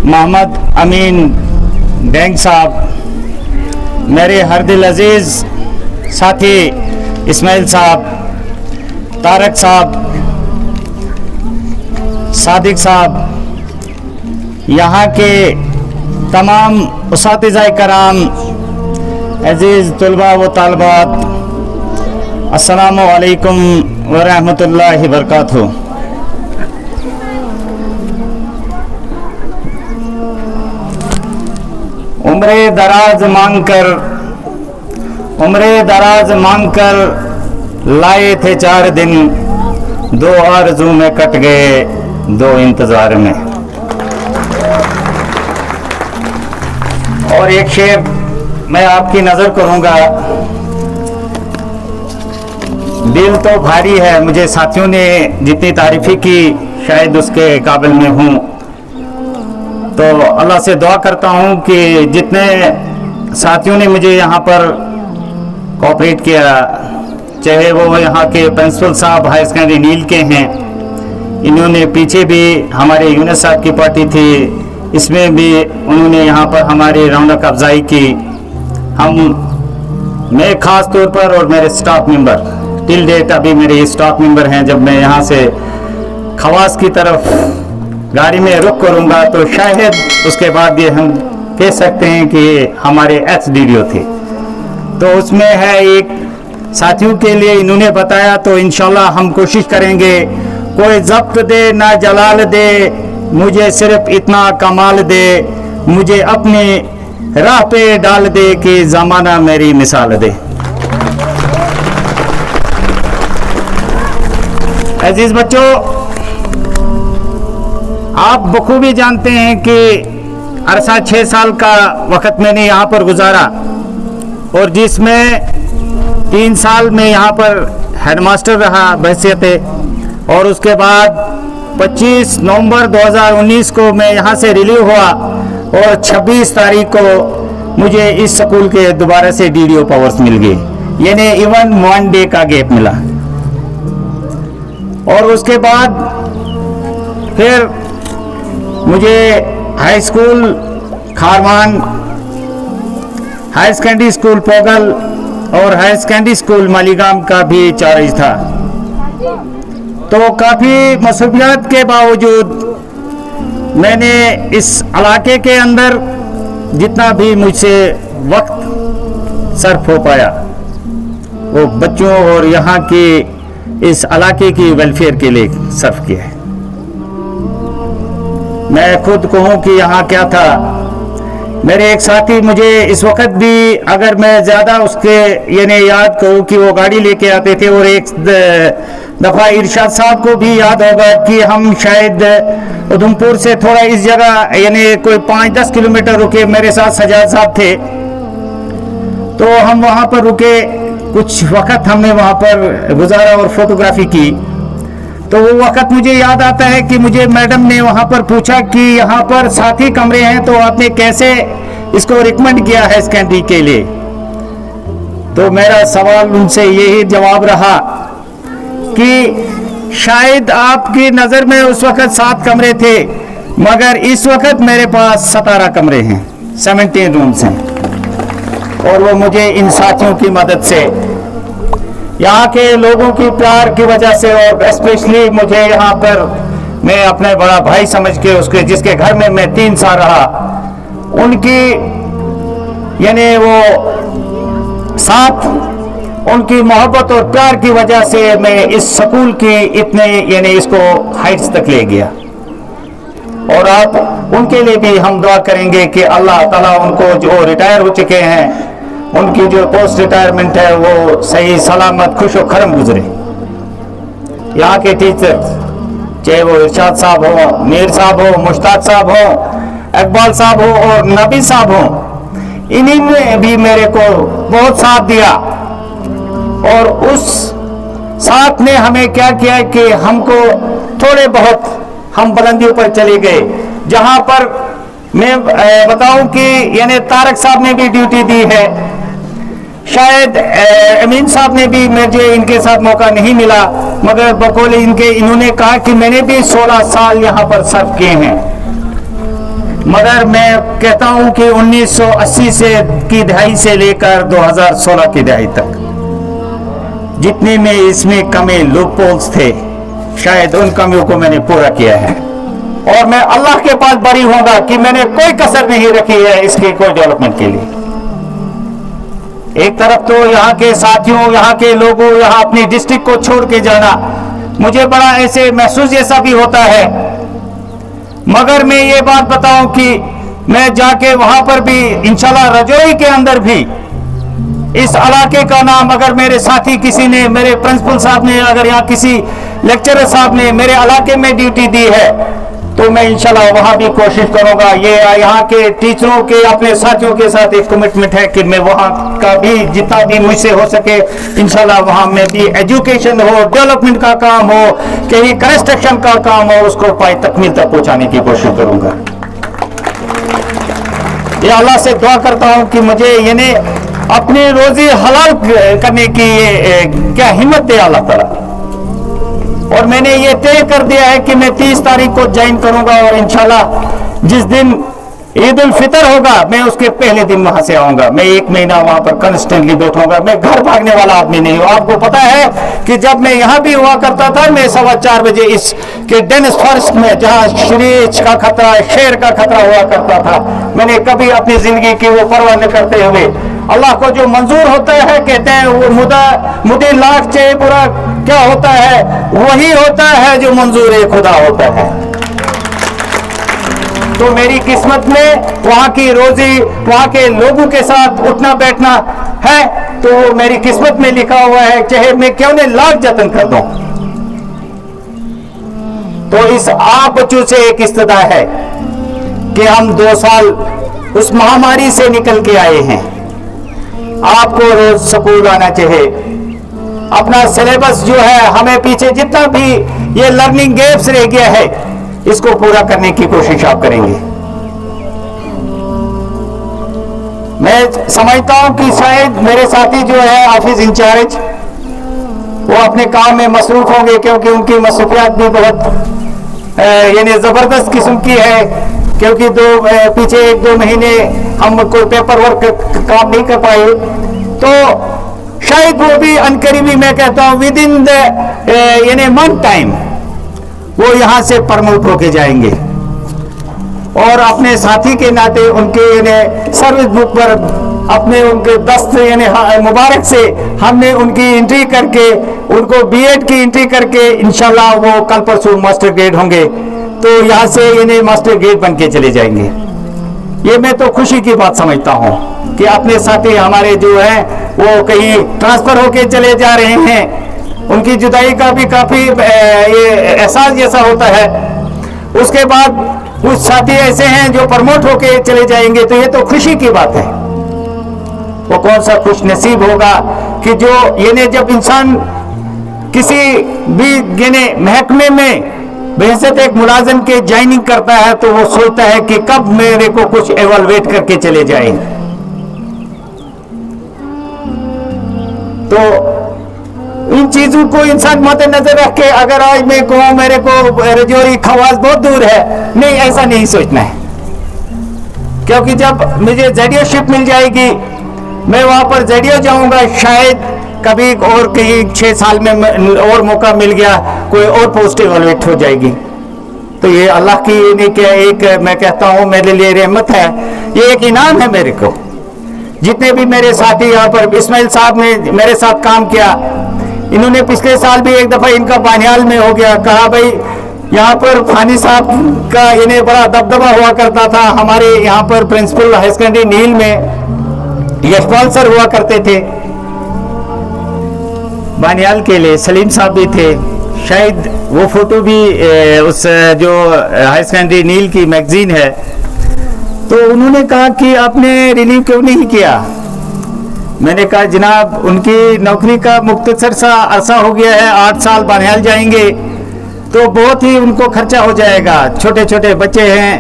मोहम्मद अमीन bank साहब, मेरे हरदिल अजीज़ साथी इस्माइल साहब, तारक साहब, सादिक साहब, यहाँ के तमाम उस्ताद-ए कराम, अजीज़ तलबा व तालबात, अस्सलामु अलैकुम व रहमतुल्लाहि व बरकातुहू। उम्रे दराज मांगकर लाए थे 4 दिन, 2 आरज़ू में कट गए 2 इंतज़ार में। और एक शेर मैं आपकी नज़र करूँगा। दिल तो भारी है, मुझे साथियों ने जितनी तारीफ़ी की शायद उसके काबिल में हूँ, तो अल्लाह से दुआ करता हूँ कि जितने साथियों ने मुझे यहाँ पर कोऑपरेट किया, चाहे वो यहाँ के प्रिंसिपल साहब हाई सेकेंडरी नील के हैं, इन्होंने पीछे भी हमारे यूनुस साहब की पार्टी थी, इसमें भी उन्होंने यहाँ पर हमारी रौनक अफजाई की। मैं ख़ास तौर पर और मेरे स्टाफ मेंबर टिल डेट अभी मेरे स्टाफ मेंबर हैं, जब मैं यहाँ से खवास की तरफ गाड़ी में रुक करूँगा तो शायद उसके बाद ये हम कह सकते हैं कि हमारे एक्स-DDO थे। तो उसमें है एक साथियों के लिए इन्होंने बताया, तो इंशाल्लाह हम कोशिश करेंगे कोई ज़ब्त दे ना जलाल दे, मुझे सिर्फ इतना कमाल दे, मुझे अपनी राह पे डाल दे कि ज़माना मेरी मिसाल दे। अजीज बच्चों, आप बखूबी जानते हैं कि अरसा 6 साल का वक़्त मैंने यहाँ पर गुजारा, और जिसमें 3 साल में यहाँ पर हेडमास्टर रहा बहैसियत, और उसके बाद 25 नवंबर 2019 को मैं यहाँ से रिलीव हुआ, और 26 तारीख को मुझे इस स्कूल के दोबारा से DDO पावर्स मिल गए, यानी इवन 1 डे का गैप मिला। और उसके बाद फिर मुझे हाई स्कूल खारवान, हाई सेकेंडरी स्कूल पोगल और हाई सेकेंडरी स्कूल मालीगाम का भी चार्ज था। तो काफ़ी मसूलियत के बावजूद मैंने इस इलाके के अंदर जितना भी मुझसे वक्त सर्फ हो पाया वो बच्चों और यहाँ के इस इलाके की वेलफेयर के लिए सर्फ किया है। मैं खुद कहूँ कि यहाँ क्या था, मेरे एक साथी मुझे इस वक्त भी, अगर मैं ज़्यादा उसके यानी याद कहूँ कि वो गाड़ी लेके आते थे, और एक दफ़ा इरशाद साहब को भी याद होगा कि हम शायद उधमपुर से थोड़ा इस जगह यानी कोई 5-10 किलोमीटर रुके, मेरे साथ सजाद साहब थे, तो हम वहाँ पर रुके, कुछ वक्त हमने वहाँ पर गुजारा और फोटोग्राफी की। तो वो वक्त मुझे याद आता है कि मुझे मैडम ने वहाँ पर पूछा कि यहाँ पर 7 ही कमरे हैं, तो आपने कैसे इसको रिकमेंड किया है सेकेंडरी के लिए। तो मेरा सवाल उनसे यही जवाब रहा कि शायद आपकी नज़र में उस वक्त 7 कमरे थे, मगर इस वक्त मेरे पास 17 कमरे हैं, 17 रूम्स हैं। और वो मुझे इन साथियों की मदद से, यहाँ के लोगों की प्यार की वजह से, और स्पेशली मुझे यहाँ पर मैं अपने बड़ा भाई समझ के उसके जिसके घर में मैं 3 साल रहा, उनकी यानी वो साथ, उनकी मोहब्बत और प्यार की वजह से मैं इस स्कूल की इतने यानी इसको हाइट्स तक ले गया। और आप उनके लिए भी हम दुआ करेंगे कि अल्लाह ताला उनको जो रिटायर हो चुके हैं, उनकी जो पोस्ट रिटायरमेंट है वो सही सलामत खुश और खरम गुजरे। यहाँ के टीचर्स, चाहे वो इरशाद साहब हो, मीर साहब हो, मुश्ताक साहब हो, इकबाल साहब हो और नबी साहब हो, इन्हीं ने भी मेरे को बहुत साथ दिया। और उस साथ ने हमें क्या किया कि हमको थोड़े बहुत हम बुलंदियों पर चले गए, जहाँ पर मैं बताऊं कि यानी तारक साहब ने भी ड्यूटी दी है, शायद अमीन साहब ने भी, मुझे इनके साथ मौका नहीं मिला, मगर बकौल इनके इन्होंने कहा कि मैंने भी 16 साल यहाँ पर सर्व किए हैं। मगर मैं कहता हूं कि 1980 से की दहाई से लेकर 2016 की दहाई तक जितने में इसमें कमी लूपहोल्स थे, शायद उन कमियों को मैंने पूरा किया है। और मैं अल्लाह के पास बरी होऊंगा कि मैंने कोई कसर नहीं रखी है इसके कोई डेवलपमेंट के लिए। एक तरफ तो यहाँ के साथियों, यहाँ के लोगों, यहाँ अपनी डिस्ट्रिक्ट को छोड़ के जाना मुझे बड़ा ऐसे महसूस जैसा भी होता है, मगर मैं ये बात बताऊं कि मैं जाके वहां पर भी इंशाल्लाह रजौरी के अंदर भी इस इलाके का नाम अगर मेरे साथी किसी ने, मेरे प्रिंसिपल साहब ने, अगर यहाँ किसी लेक्चरर साहब ने मेरे इलाके में ड्यूटी दी है तो मैं इंशाल्लाह वहां भी कोशिश करूंगा। ये यहाँ के टीचरों के अपने साथियों के साथ एक कमिटमेंट है कि मैं वहां का भी जितना भी मुझसे हो सके इंशाल्लाह वहां में भी एजुकेशन हो, डेवलपमेंट का काम हो, कहीं कंस्ट्रक्शन का काम हो, उसको पाई तकमील तक पहुंचाने की कोशिश करूंगा। ये अल्लाह से दुआ करता हूं कि मुझे यानी अपनी रोजी हलाल करने की क्या हिम्मत दे अल्लाह ताला। और मैंने ये तय कर दिया है कि मैं 30 तारीख को ज्वाइन करूंगा और इंशाल्लाह जिस दिन ईद उल फितर होगा मैं उसके पहले दिन वहां से आऊंगा। मैं 1 महीना वहां पर कंस्टेंटली बैठूंगा। मैं घर भागने वाला आदमी नहीं हूं। आपको पता है कि जब मैं यहां भी हुआ करता था, मैं 4:15 बजे इस के डेनिस फॉरेस्ट में जहां रीछ का खतरा, शेर का खतरा हुआ करता था, मैंने कभी अपनी जिंदगी की वो परवाह न करते हुए अल्लाह को जो मंजूर होता है, कहते हैं वो मुदी लाख चाहे बुरा क्या होता है, वही होता है जो मंजूर खुदा होता है। तो मेरी किस्मत में वहां की रोजी, वहां के लोगों के साथ उठना बैठना है, तो मेरी किस्मत में लिखा हुआ है, चाहे मैं क्यों न लाख जतन कर दूं। तो इस आप बच्चों से एक इस्तदा है कि हम 2 साल उस महामारी से निकल के आए हैं। आपको रोज स्कूल आना चाहिए। अपना सिलेबस जो है, हमें पीछे जितना भी ये लर्निंग गैप्स रह गया है, इसको पूरा करने की कोशिश आप करेंगे। मैं समझता हूं कि शायद मेरे साथी जो है ऑफिस इंचार्ज, वो अपने काम में मसरूफ होंगे क्योंकि उनकी मसरूफियात भी बहुत यानी जबरदस्त किस्म की है, क्योंकि पीछे 1-2 महीने हम कोई पेपर वर्क काम नहीं कर पाए, तो शायद वो भी अनकरीबी, मैं कहता हूं विद इन द यानी मंथ टाइम वो यहां से प्रमोट होके जाएंगे। और अपने साथी के नाते उनके यानी सर्विस बुक पर अपने उनके दस्त यानी मुबारक से हमने उनकी एंट्री करके, उनको बीएड की एंट्री करके इंशाल्लाह वो कल परसों मास्टर ग्रेड होंगे, तो यहाँ से यानी मास्टर ग्रेड बन के चले जाएंगे। ये मैं तो खुशी की बात समझता हूँ कि अपने साथी हमारे जो हैं वो कहीं ट्रांसफर होके चले जा रहे हैं। उनकी जुदाई का भी काफी ये एहसास जैसा होता है। उसके बाद कुछ साथी ऐसे हैं जो प्रमोट होके चले जाएंगे, तो ये तो खुशी की बात है। वो कौन सा खुश नसीब होगा कि जो यानी जब इंसान किसी भी यानी महकमे में बेहद एक मुलाजिम के ज्वाइनिंग करता है, तो वो सोचता है कि कब मेरे को कुछ एवलुएट करके चले जाए। तो इन चीजों को इंसान मद्देनजर रख के अगर आज मैं कहूँ मेरे को रजौरी खवास बहुत दूर है, नहीं, ऐसा नहीं सोचना है। क्योंकि जब मुझे जेडीओशिप मिल जाएगी, मैं वहां पर जेडीओ जाऊंगा, शायद कभी और कहीं 6 साल में और मौका मिल गया, कोई और पोस्ट इवैल्यूएट हो जाएगी। तो ये अल्लाह की नहीं क्या, एक मैं कहता हूँ मेरे लिए रहमत है, ये एक इनाम है मेरे को। जितने भी मेरे साथी यहाँ पर, इस्माइल साहब ने मेरे साथ काम किया, इन्होंने पिछले साल भी एक दफा इनका बानियाल में हो गया, कहा भाई यहाँ पर फानी साहब का इन्हें बड़ा दबदबा हुआ करता था। हमारे यहाँ पर प्रिंसिपल हाई सेकेंडरी नील में यशपाल सर हुआ करते थे, बानियाल के लिए सलीम साहब भी थे। शायद वो फोटो भी उस जो हाई सेकेंडरी नील की मैगजीन है, तो उन्होंने कहा कि आपने रिलीव क्यों नहीं किया। मैंने कहा जनाब उनकी नौकरी का मुख्तसर सा अरसा हो गया है, 8 साल बानियाल जाएंगे तो बहुत ही उनको खर्चा हो जाएगा, छोटे छोटे बच्चे हैं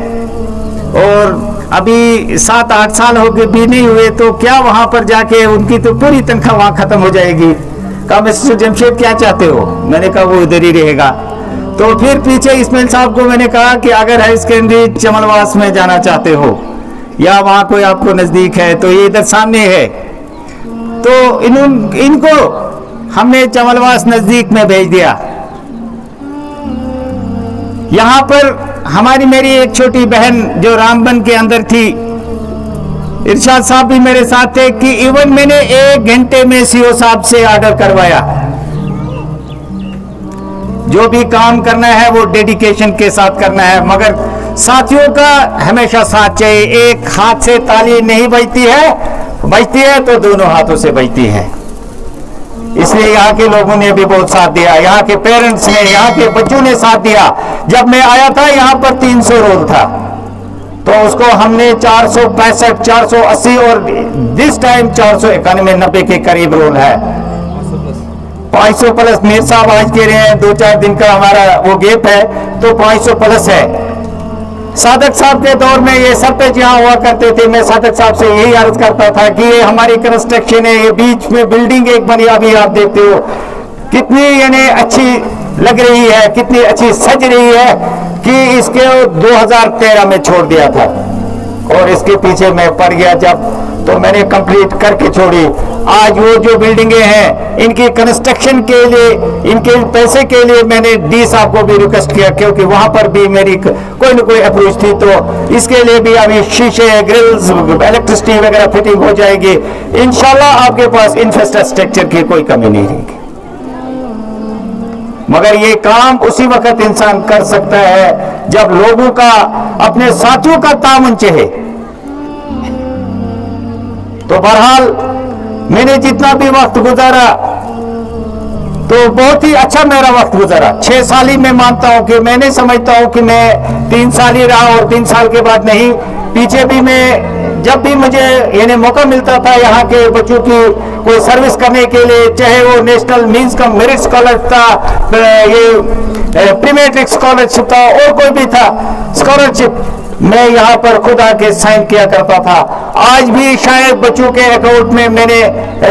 और अभी 7-8 साल हो गए भी नहीं हुए, तो क्या वहां पर जाके उनकी तो पूरी तनख्वाह वहां खत्म हो जाएगी। कहा मिस्टर जमशेद क्या चाहते हो, मैंने कहा वो इधर ही रहेगा। तो फिर पीछे इस्माइल साहब को मैंने कहा कि अगर हाई सेकेंडरी चमलवास में जाना चाहते हो या वहां कोई आपको नजदीक है तो ये इधर सामने है। तो इनको हमने चमलवास नजदीक में भेज दिया। यहां पर हमारी मेरी एक छोटी बहन जो रामबन के अंदर थी, इरशाद साहब भी मेरे साथ थे कि इवन मैंने 1 घंटे में सीओ साहब से ऑर्डर करवाया। जो भी काम करना है वो डेडिकेशन के साथ करना है, मगर साथियों का हमेशा साथ चाहिए। एक हाथ से ताली नहीं बजती है तो दोनों हाथों से बजती है। इसलिए यहाँ के लोगों ने भी बहुत साथ दिया, यहाँ के पेरेंट्स ने, यहाँ के बच्चों ने साथ दिया। जब मैं आया था यहाँ पर 300 रोल था, तो उसको हमने 465, 480 और दिस टाइम 491, 90 के करीब रोल है। 500 प्लस मीर साहब आज कह रहे हैं 2-4 दिन का हमारा वो गैप है, तो 500 प्लस है। सादक साहब के दौर में ये सरपंच यहाँ हुआ करते थे। मैं सादक साहब से यही अर्ज करता था कि ये हमारी कंस्ट्रक्शन है, ये बीच में बिल्डिंग एक बनी, अभी आप देखते हो कितनी यानी अच्छी लग रही है, कितनी अच्छी सज रही है कि इसके 2013 में छोड़ दिया था और इसके पीछे मैं पड़ गया जब, तो मैंने कंप्लीट करके छोड़ी। आज वो जो बिल्डिंगें हैं इनकी कंस्ट्रक्शन के लिए, इनके पैसे के लिए मैंने डी साहब को भी रिक्वेस्ट किया, क्योंकि वहां पर भी मेरी कोई न कोई अप्रोच थी। तो इसके लिए भी अभी शीशे, ग्रिल्स, इलेक्ट्रिसिटी वगैरह फिटिंग हो जाएगी। इंशाल्लाह आपके पास इंफ्रास्ट्रक्चर की कोई कमी नहीं रहेगी। मगर ये काम उसी वक्त इंसान कर सकता है जब लोगों का, अपने साथियों का ताउन चाहे। तो बहरहाल मैंने जितना भी वक्त गुजारा तो बहुत ही अच्छा मेरा वक्त गुजारा। 6 साल ही मैं मानता हूं कि मैं नहीं समझता हूं कि मैं 3 साल ही रहा और 3 साल के बाद नहीं। पीछे भी मैं जब भी मुझे यानी मौका मिलता था यहाँ के बच्चों की कोई सर्विस करने के लिए, चाहे वो नेशनल मींस का मेरिट स्कॉलरशिप था, ये प्रीमेट्रिक स्कॉलरशिप था और कोई भी था स्कॉलरशिप, मैं यहाँ पर खुद आके साइन किया करता था। आज भी शायद बच्चों के अकाउंट में मैंने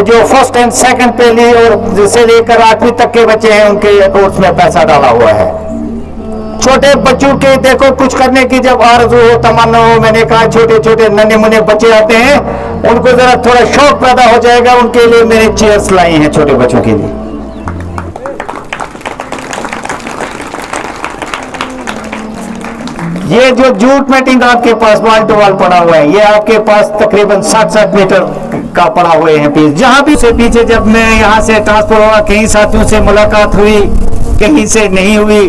जो फर्स्ट एंड सेकंड पे ली और जिसे लेकर 8वीं तक के बच्चे हैं उनके अकाउंट में पैसा डाला हुआ है। छोटे बच्चों के देखो कुछ करने की जब आरज़ू हो, तमन्ना हो, मैंने कहा छोटे छोटे नन्हे मुन्ने बच्चे आते हैं, उनको जरा थोड़ा शौक पैदा हो जाएगा, उनके लिए मैंने चेयर्स लाई हैं छोटे बच्चों के लिए। ये जो जूट मैटिंग आपके पास वाल टू वाल पड़ा हुआ है, ये आपके पास तकरीबन 60 मीटर का पड़ा हुए हैं पीस। जहां भी से पीछे जब मैं यहाँ से ट्रांसफर हुआ, कहीं साथियों से मुलाकात हुई, कहीं से नहीं हुई,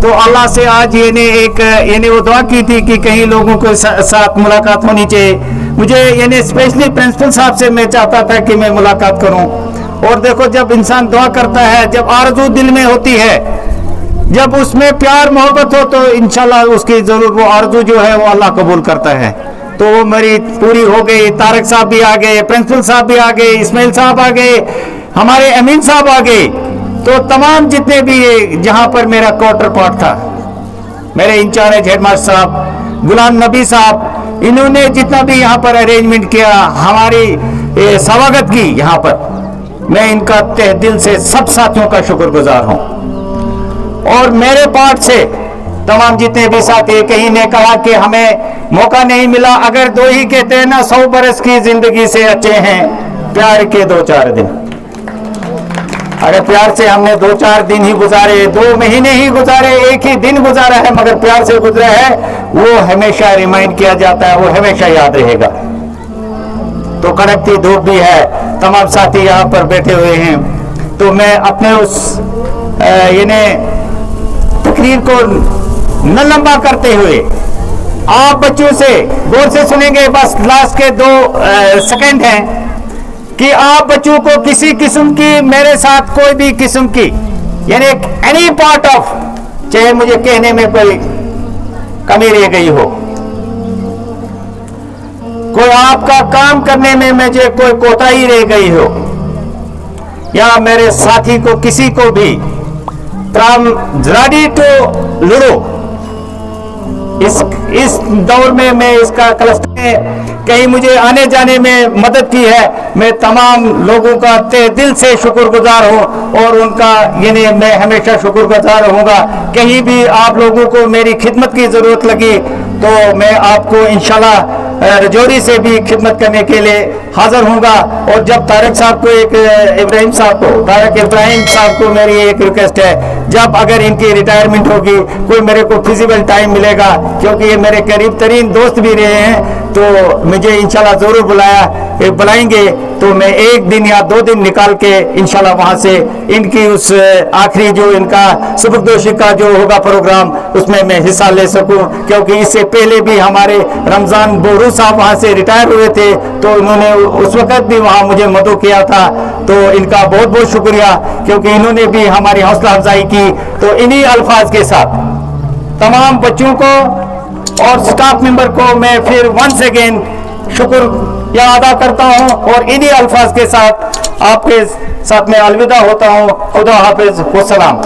तो अल्लाह से आज ये वो दुआ की थी कि कहीं लोगों के साथ मुलाकात होनी चाहिए। मुझे यानी स्पेशली प्रिंसिपल साहब से मैं चाहता था कि मैं मुलाकात करूं। और देखो जब इंसान दुआ करता है, जब आरज़ू दिल में होती है, जब उसमें प्यार मोहब्बत हो, तो इंशाल्लाह उसकी जरूर वो आरज़ू जो है वो अल्लाह कबूल करता है। तो वो मेरी पूरी हो गई। तारक साहब भी आ गए, प्रिंसिपल साहब भी आ गए, इस्माइल साहब आ गए, हमारे अमीन साहब आ गए। तो तमाम जितने भी जहां पर मेरा क्वार्टर पार्ट था, मेरे इंचार्ज हेडमास्टर साहब, गुलाम नबी साहब, इन्होंने जितना भी यहाँ पर अरेंजमेंट किया, हमारी स्वागत की यहाँ पर, मैं इनका तहे दिल से सब साथियों का शुक्रगुजार हूँ। और मेरे पार्ट से तमाम जितने भी साथी, कहीं ने कहा कि हमें मौका नहीं मिला, अगर 2 ही कहते हैं ना 100 बरस की जिंदगी से अच्छे हैं प्यार के 2-4 दिन। अगर प्यार से हमने 2-4 दिन ही गुजारे, 2 महीने ही गुजारे, 1 ही दिन गुजारा है, मगर प्यार से गुजरा है, वो हमेशा रिमाइंड किया जाता है, वो हमेशा याद रहेगा। तो कड़कती धूप भी है, तमाम साथी यहाँ पर बैठे हुए हैं, तो मैं अपने उस तकरीर को न लंबा करते हुए आप बच्चों से गौर से सुनेंगे, बस लास्ट के 2 सेकंड हैं कि आप बच्चों को किसी किस्म की, मेरे साथ कोई भी किस्म की यानी एनी पार्ट ऑफ, चाहे मुझे कहने में कोई कमी रह गई हो, कोई आपका काम करने में मुझे कोई कोताही रह गई हो, या मेरे साथी को किसी को भी फ्रॉम जराडी टू लुडो इस दौर में मैं इसका क्लस्टर में कहीं मुझे आने जाने में मदद की है, मैं तमाम लोगों का तहे दिल से शुक्रगुजार हूँ और उनका यानी मैं हमेशा शुक्रगुजार रहूँगा। कहीं भी आप लोगों को मेरी खिदमत की ज़रूरत लगी तो मैं आपको इंशाल्लाह रजौरी से भी खिदमत करने के लिए हाजिर होऊंगा। और जब तारक साहब को तारक इब्राहिम साहब को मेरी एक रिक्वेस्ट है, जब अगर इनकी रिटायरमेंट होगी, कोई मेरे को फिजिबल टाइम मिलेगा, क्योंकि ये मेरे करीब तरीन दोस्त भी रहे हैं, तो मुझे इंशाल्लाह ज़रूर बुलाएंगे तो मैं 1 दिन या 2 दिन निकाल के इंशाल्लाह वहाँ से इनकी उस आखिरी जो इनका सबकदोशी का जो होगा प्रोग्राम, उसमें मैं हिस्सा ले सकूं। क्योंकि इससे पहले भी हमारे रमज़ान बोरू साहब वहाँ से रिटायर हुए थे, तो उन्होंने उस वक़्त भी वहाँ मुझे मदद किया था। तो इनका बहुत बहुत शुक्रिया, क्योंकि इन्होंने भी हमारी हौसला अफजाई की। तो इन्हीं अल्फाज के साथ तमाम बच्चों को और स्टाफ मेंबर को मैं फिर वंस अगेन शुक्र अदा करता हूं और इन्हीं अल्फाज के साथ आपके साथ मैं अलविदा होता हूं। खुदा हाफिज, वस्सलाम।